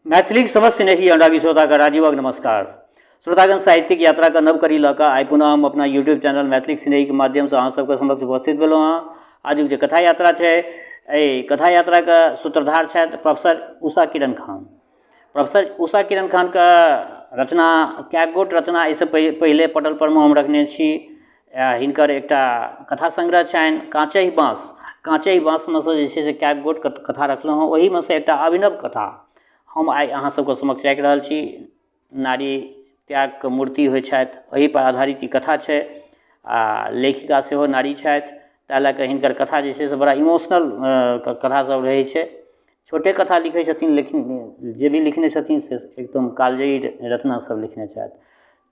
मैथिलीक समस्त स्नेही अनुरागी श्रोतागण राजीवक नमस्कार। श्रोतागण साहित्यिक यात्रा का नव करी लऽ आइ पुनः हम अपना यूट्यूब चैनल मैथिलीक स्नेही के माध्यम से अहाँ सबके समक्ष उपस्थित भेलहुँ हँ। आजुक जे कथा यात्रा छै, एहि कथा यात्रा के सूत्रधार छथि प्रोफेसर उषा किरण खान। प्रोफेसर उषा किरण खान के रचना कएक गोट रचना एहिसँ पहिले पटल पर हम रखने छी। हिनकर एकटा कथा संग्रह छनि काँचहि बाँस। काँचहि बाँसमे सँ जे छै से कएक गोट कथा रखलहुँ हँ। ओहिमे सँ एकटा अभिनव कथा हम आइ अहाँ सबके समक्ष राखि रहल छी। नारी त्यागके मूर्ति होइ छथि, ओहि पर आधारित ई कथा छै। आ लेखिका सेहो नारी छथि, ताहि लऽ कऽ हिनकर कथा जे छै से बड़ा इमोशनल कथा सब रहै छै। छोटे कथा लिखै छथिन, लेकिन जे भी लिखने छथिन से एकदम कालजयी रचना सब लिखने छथि।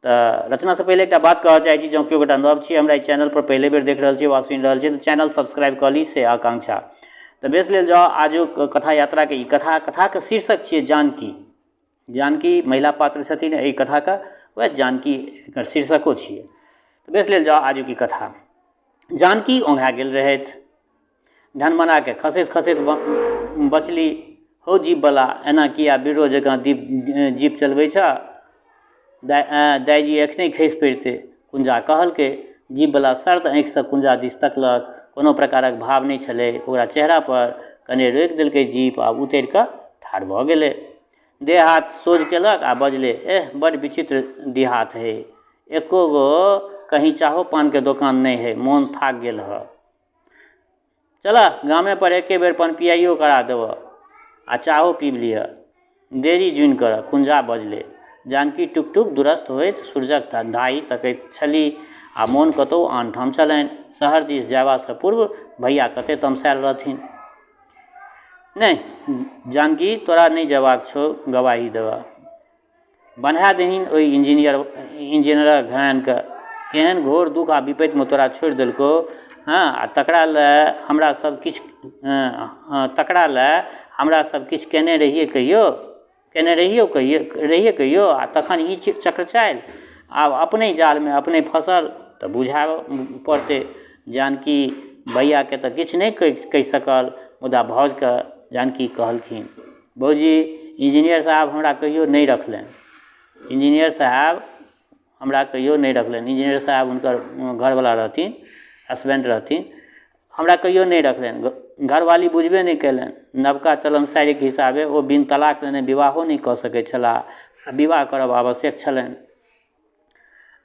तऽ रचनासँ पहिले एकटा बात कहऽ चाहै छी, जँ केओ गोटा नव छी हमरा ई चैनल पर पहिले बेर देख रहल छी वा सुनि रहल छी तऽ चैनल सब्सक्राइब कऽ ली, से आकांक्षा। तऽ बेस लेल जाउ आजुक कथा यात्राके ई कथाके शीर्षक छियै जानकी। जानकी महिला पात्र छथिन एहि कथाके, वएह जानकी एकर शीर्षको छियै। तऽ बेस लेल जाउ आजुक ई कथा। जानकी ओंघा गेल रहथि, ढनमनाके खसैत खसैत बचली, हौ जीपवला एना किया बिरो जकाँ जीप चलबै छ? दाइजी एखने खसि पड़ितै, कुंजा कहलकै। जीपवला सर्द आँखिसँ कुंजा दिस तकलक, कोनो प्रकारक भाव नहि छलै ओकरा चेहरा पर। कने रोकि देलकै जीप आ उतरि कऽ ठाढ़ भऽ गेलै। देह हाथ सोझ केलक आ बजलै, एह बड़ विचित्र देहात है, एको गो कहीं चाहो पान के दोकान नहीं है, मोन थाक गेल है। चला गामे पर एके बेर पान पियाइयो करा देव आ चाहो पीब लिअ, देरी जुनि कर, कुंजा बजलै। जानकी टुक टुक दुरस्त होइत सूरजक धाहि तकैत छलीह आ मोन कतहु आन ठाम छलनि। शहर दिस जयबासँ पूर्व भैया कते तमसायल रहथिन। नहीं जानकी, तोरा नहीं जयबाक छौ गवाही देबऽ। बन्हा दहीन ओहि इंजीनियरक घरानके, केहन घोर दुख आ विपत्तिमे तोरा छोड़ि देलको। हाँ, आ तकरा लए हमरा सब किछु केने रहिए कहियो आ तखन ई चक्र चालि। आब अपने जालमे अपने फसल तऽ बुझाबऽ पड़तै। जानकी भैयाके तऽ किछु नहि कहि सकल, मुदा भाउजके जानकी कहलखिन, भौजी इंजीनियर साहब हमरा कहियो नहीं रखलनि। इंजीनियर साहब हुनकर घरवला रहथिन, हस्बैंड रहथिन। हमरा कहियो नहीं रखलनि, घरवाली बुझबे नहीं कयलनि। नवका चलन साइके हिसाबे ओ बिन तलाक लेने विवाहो नहीं कऽ सकैत छलाह, विवाह करब आवश्यक छलनि।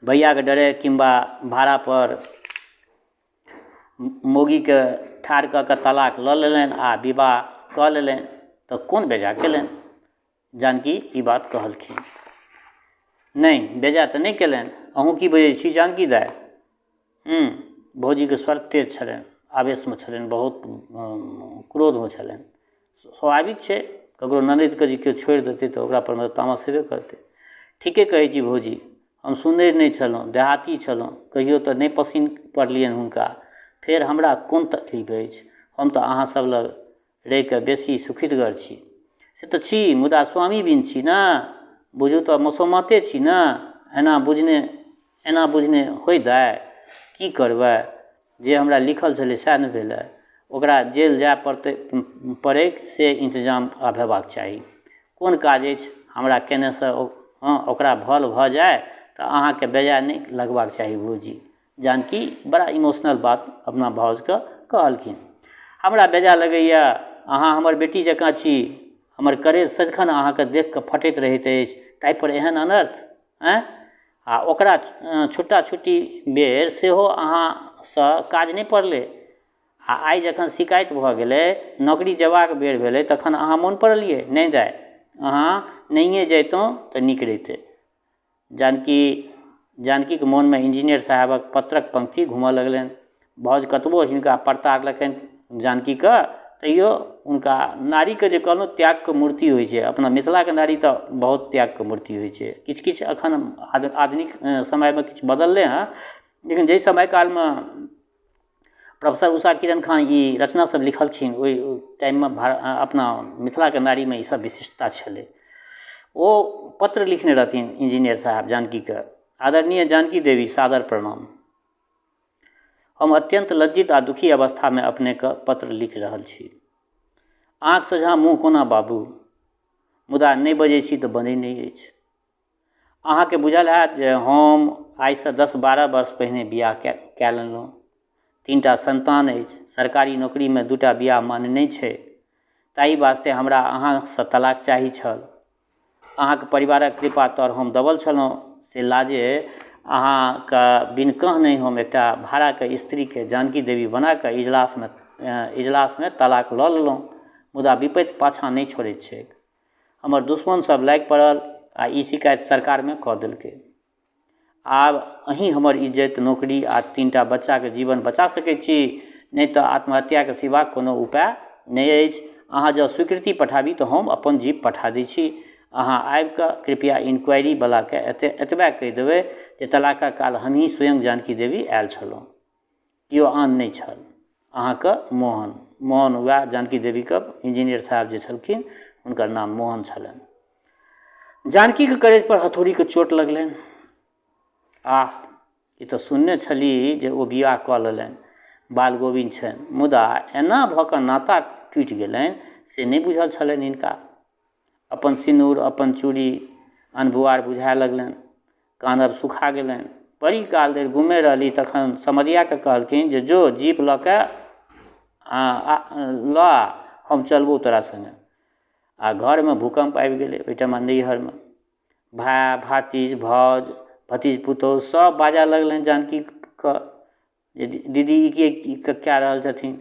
भैयाके डरे किंबा भाड़ा पर मौगीके ठाढ़ कऽ कऽ तलाक लऽ लेलनि आ विवाह कऽ लेलनि, तऽ कोन बेजा केलनि? जानकी ई बात कहलखिन। नहीं बेजा तऽ नहीं केलनि, अहूँ की बुझै छी जानकी दाइ? भौजीके स्वर तेज छलनि, आवेशमे छलनि, बहुत क्रोधमे छलनि। स्वाभाविक छै, ककरो ननदिके जे केओ छोड़ि देतै तऽ ओकरा पर तामस हेबे करतै। ठीके कहै छी भौजी, हम सुनैर नहीं छलहुँ, देहाती छलहुँ, कहियो तऽ नहीं पसीन पड़लियनि हुनका। फेर हमरा कोन तकलीफ अछि? हम तऽ अहाँ सब लग रहि कऽ बेसी सुखितगर छी। से तऽ छी, मुदा स्वामी बिन छी ने, बुझू तऽ मसोमाते छी ने। एना बुझने होइ दाइ, की करबै? जे हमरा लिखल छलै सएह ने भेलै। ओकरा जेल जाय पड़ैक से इंतजाम आब हेबाक चाही। कोन काज अछि हमरा केनेसँ ओकरा भल भऽ जाय तऽ अहाँके बेजाय नहीं लगबाक चाही भौजी। जानकी बड़ा इमोशनल बात अपना भाउजके कहलखिन। हमरा बेजाय लगैए, अहाँ हमर बेटी जकाँ छी, हमर करेज सदिखन अहाँके देख कऽ फटैत रहैत अछि, ताहिपर एहन अनर्थ। आ ओकरा छुट्टा छुट्टी बेर सेहो अहाँसँ काज नहीं पड़लै। आ आइ जखन शिकायत भऽ गेलै, नौकरी जेबाक बेर भेलै, तखन अहाँ मोन पड़लियै? नहीं दाइ, अहाँ नहिए जैतहुँ तऽ नीक रहितै। जानकीके मोनमे इंजीनियर साहबक पत्रक पंक्ति घूमऽ लगलनि। भाउज कतबो हिनका परतारलखनि जानकीके, तैयो हुनका नारीके जे कहलहुँ त्यागके मूर्ति होइ छै, अपना मिथिलाके नारी तऽ बहुत त्यागके मूर्ति होइ छै। किछु किछु एखन आधुनिक समयमे किछु बदललै हँ, लेकिन जाहि समय कालमे प्रोफेसर उषा किरण खान ई रचना सब लिखलखिन, ओहि टाइममे अपना मिथिलाके नारीमे ई सब विशिष्टता छलै। ओ पत्र लिखने रहथिन इंजीनियर साहब जानकीके। आदरणीय जानकी देवी, सादर प्रणाम। हम अत्यंत लज्जित आ दुखी अवस्थामे अपनेके पत्र लिख रहल छी। आँख सोझा मुँह कोना बाबू? मुदा नहि बजै छी तऽ बनै नहि अछि। अहाँके बुझल हैत जे हम आइसँ 10-12 वर्ष पहिने बिआह कए लेलहुँ। 3टा संतान अछि, सरकारी नौकरीमे 2टा बिआह मान्य नहि छै, ताहि वास्ते हमरा अहाँसँ तलाक चाही छल। अहाँके परिवारक कृपा तर हम दबल छलहुँ, से लाजे अहाँके बिन कह नहि हम एकटा भाड़ाके स्त्रीके जानकी देवी बनाकऽ इजलासमे तलाक लऽ लेलहुँ। मुदा विपत्ति पाछाँ नहि छोड़ैत छैक। हमर दुश्मन सब लागि पड़ल आ ई शिकायत सरकारमे कऽ देलकै। आब अहीं हमर इज्जत, नौकरी आ 3टा बच्चाके जीवन बचा सकैत छी, नहीं तऽ आत्महत्याके सिवा कोनो उपाय नहीं अछि। अहाँ जँ स्वीकृति पठाबी तऽ हम अपन जीप पठा दै छी। अहाँ आबि कऽ कृपया इंक्वायरी वलाके एतबे कहि देबै जे तलाकक काल हमही स्वयं जानकी देवी आयल छलहुँ, केओ आन नहि छल। अहाँके मोहन वएह जानकी देवीके इंजीनियर साहब जे छलखिन, हुनकर नाम मोहन छलनि। जानकीके करेज पर हथौड़ीके चोट लगलनि। आह, ई तऽ सुनने छली जे ओ बिआह कऽ लेलनि, बाल गोविंद छनि, मुदा एना भऽ कऽ नाता टूटि गेलनि से नहि बुझल छलनि हिनका। अपन सिन्दूर, अपन चूड़ी अनबुआर बुझाए लगलनि, कानब सुखा गेलनि। बड़ी काल देर घुमे रहली, तखन समधियाके कहलखिन जे जो जीप लऽ के हम चलबौ तोरा संगे। आ घरमे भूकंप आबि गेलै। ओहिठाम नैहरमे भाय, भातिज, भौज, भतीज, पुतौह सब बाजऽ लगलनि जानकीके जे दीदी ई कए रहल छथिन।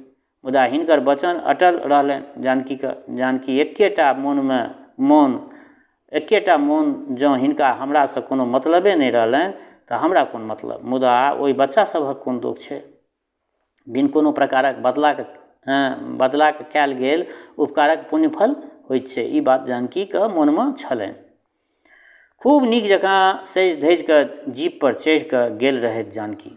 मुदा हिनकर वचन अटल रहलनि जानकीके। जानकी एकेटा मोन जँ हिनका हमरासँ कोनो मतलबे नहि रहलनि तऽ हमरा कोन मतलब। मुदा ओहि बच्चा सभक कोन दोष छै। बिन कोनो प्रकारक बदलाके कयल गेल उपकारक पुण्यफल होइत छै, ई बात जानकीके मोनमे छलनि। खूब नीक जकाँ सजि धजि कऽ जीप पर चढ़ि कऽ गेल रहथि जानकी,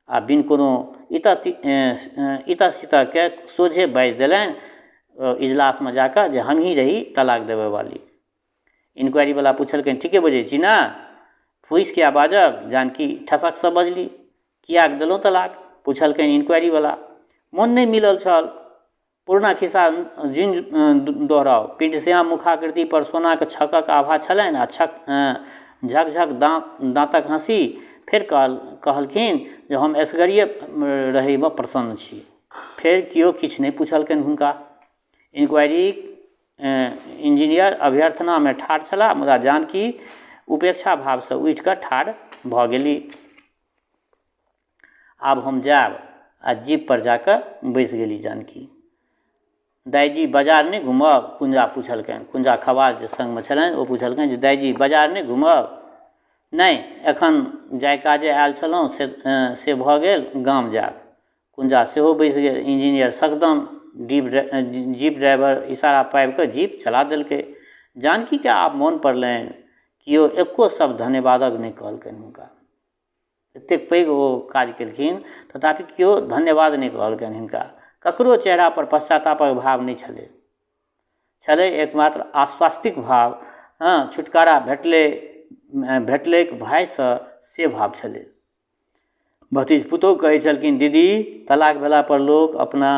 आ बिन कोनो इतः सितहके सोझे बाजि देलनि इजलासमे जाकऽ जे हम ही रही तलाक देबे वाली। इंक्वायरी वाला पूछलखिन ठीके बजै छी ने, फूसि किया बाजब। जानकी ठसकसँ बजली, किया देलहुँ तलाक। पूछलखिन इंक्वायरी वाला। मोन नहीं मिलल छल। पुरना खिस्सा दोहराउ। पिंडश्याम मुखाकृति पर सोनाके छकक आभा छलनि आ झकझक दाँतक हँसी। फेर कहलखिन जे हम असगरिये रहैमे प्रसन्न छी। फेर केओ किछु नहीं पूछलखिन हुनका। इंक्वायरी इंजीनियर अभ्यर्थनामे ठाढ़ छलाह, मुदा जानकी उपेक्षा भावसँ उठि कऽ ठाढ़ भऽ गेली। आब हम जायब। आ जीप पर जाकर बैस गेली जानकी। दाइजी बाजार नहीं घूमब, कुंजा पूछलखिन। कुंजा खवास जे संगमे छलनि ओ पूछलखिन जे दाइजी बाजार नहीं घूमब। नहीं, एखन जाय काजे आयल छलहुँ से भऽ गेल, गाम जायब। कुंजा सेहो बैस गेल। इंजीनियर सकदम जीप ड्राइवर इशारा पाबि कऽ जीप चला देलकै। जानकीके आब मोन पड़लनि, केओ एको शब्द धन्यवादक नहि कहलकनि हुनका। एतेक पैघ ओ काज केलखिन तथापि केओ धन्यवाद नहि कहलकनि हिनका। ककरो चेहरा पर पश्चातापक भाव नहीं छलै एकमात्र आश्वास्तिक भाव। छुटकारा भेटलैक भायसँ से भाव छलै। भतीज पुतौह कहै छलखिन, दीदी तलाक भेला पर लोक अपना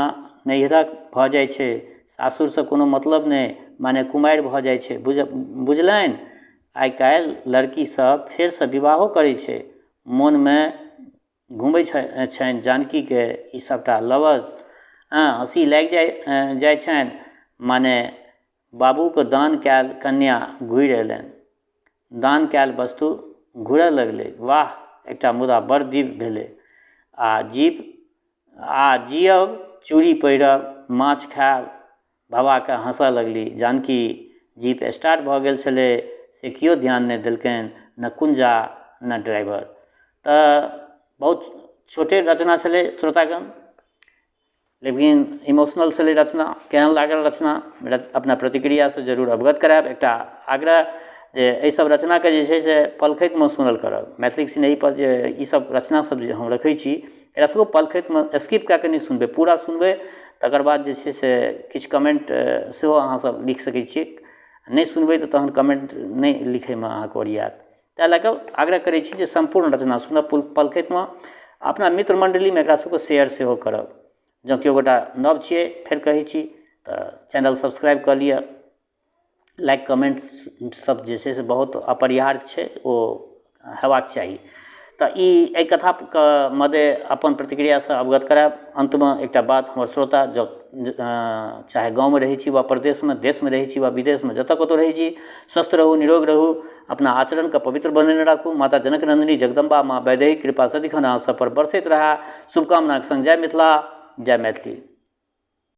नैहरक भऽ जाइ छै, सासुरसँ कोनो मतलब नहि, माने कुमारि भऽ जाइ छै, बुझलनि। आइ काल्हि लड़की सब फेरसँ विवाहो करै छै। मोनमे घुमै छनि जानकीके ई सबटा लवज। हँसी लागि जाइ छनि, माने बाबूके दान कयल कन्या घुरि अयलनि। दान कयल वस्तु घुरऽ लगलै। वाह, एकटा मुदा बड़ दिव्य भेलै। आ जियब, चूड़ी पहिरब, माछ खायब, भवाके हँसऽ लगली। जानकी जीप स्टार्ट भऽ गेल छलै से केओ ध्यान नहि देलकनि, न कुंजा न ड्राइवर। तऽ बहुत छोटे रचना छलै श्रोतागण, लेकिन इमोशनल छलै रचना। केहन लागल रचना अपना प्रतिक्रियासँ जरूर अवगत करायब। एकटा आग्रह जे एहि सब रचनाके जे छै से पलखतिमे सुनल करब। मैथिली सिनेही पर जे ई सब रचना सब जे हम रखै छी, एकरा सबको पलखतिमे स्किप कए कऽ नहि सुनबै, पूरा सुनबै। तकर बाद जे छै से किछु कमेंट सेहो अहाँ सब लिख सकै छी। नहीं सुनबै तऽ तहन कमेंट नहीं लिखैमे अहाँके ओरियात। ताहि लऽ कऽ आग्रह करै छी जे सम्पूर्ण रचना सुनब पलखतिमे। अपना मित्र मंडलीमे एकरा सबके शेयर सेहो करब। जँ केओ गोटा नव छियै, फेर कहै छी तऽ चैनल सब्सक्राइब कऽ लिअ। लाइक कमेंट सब जे छै से बहुत अपरिहार्य छै, ओ हेबाक चाही। तऽ ई कथाके मध्य अपन प्रतिक्रियासँ अवगत करायब। अंतमे एकटा बात हमर श्रोता, जो चाहे गाँवमे रहै छी वा प्रदेशमे, देशमे रहै छी वा विदेशमे, जतऽ कतौ रहै छी, स्वस्थ रहू, निरोग रहू, अपना आचरणके पवित्र बनेने राखू। माता जनक नंदिनी जगदम्बा माँ वैदेही कृपा सदिखन अहाँ सब पर बरसैत रहा। शुभकामनाक संग जय मिथिला, जय मैथिली।